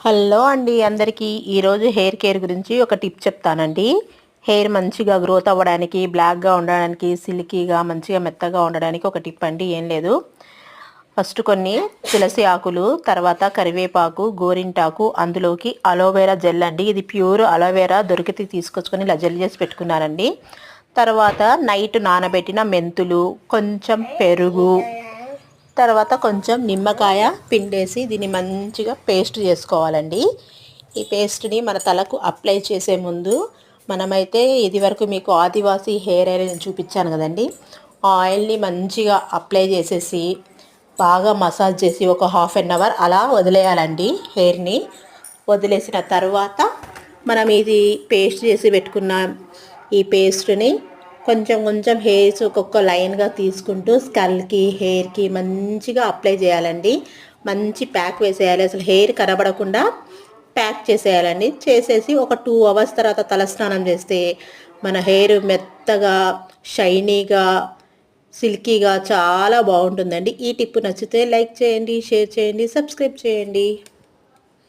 Hello అండి అందరికీ ఈరోజు హెయిర్ కేర్ గురించి ఒక టిప్ చెప్తానండి. హెయిర్ మంచిగా గ్రోత్ అవ్వడానికి, బ్లాక్గా ఉండడానికి, సిల్కీగా మంచిగా మెత్తగా ఉండడానికి ఒక టిప్ అండి. ఏం లేదు, ఫస్ట్ కొన్ని తులసి ఆకులు, తర్వాత కరివేపాకు, గోరింటాకు, అందులోకి అలోవెరా జెల్ అండి. ఇది ప్యూర్ అలోవెరా దొరికితే తీసుకొచ్చుకొని ఇలా జెల్ చేసి పెట్టుకున్నానండి. తర్వాత నైట్ నానబెట్టిన మెంతులు, కొంచెం పెరుగు, తర్వాత కొంచెం నిమ్మకాయ పిండేసి దీన్ని మంచిగా పేస్ట్ చేసుకోవాలండి. ఈ పేస్ట్ని మన తలకు అప్లై చేసే ముందు మనమైతే ఇది వరకు మీకు ఆదివాసీ హెయిర్ ఆయిల్ చూపించాను కదండి. ఆ ఆయిల్ని మంచిగా అప్లై చేసేసి బాగా మసాజ్ చేసి ఒక హాఫ్ అన్ అవర్ అలా వదిలేయాలండి. హెయిర్ని వదిలేసిన తర్వాత మనం ఇది పేస్ట్ చేసి పెట్టుకున్న ఈ పేస్ట్ని కొంచెం కొంచెం హెయిర్స్ ఒక్కొక్క లైన్గా తీసుకుంటూ స్కల్కి, హెయిర్కి మంచిగా అప్లై చేయాలండి. మంచి ప్యాక్ వేసేయాలి, అసలు హెయిర్ కనబడకుండా ప్యాక్ చేసేయాలండి. చేసేసి ఒక 2 అవర్స్ తర్వాత తలస్నానం చేస్తే మన హెయిర్ మెత్తగా, షైనీగా, సిల్కీగా చాలా బాగుంటుందండి. ఈ టిప్ నచ్చితే లైక్ చేయండి, షేర్ చేయండి, సబ్స్క్రైబ్ చేయండి.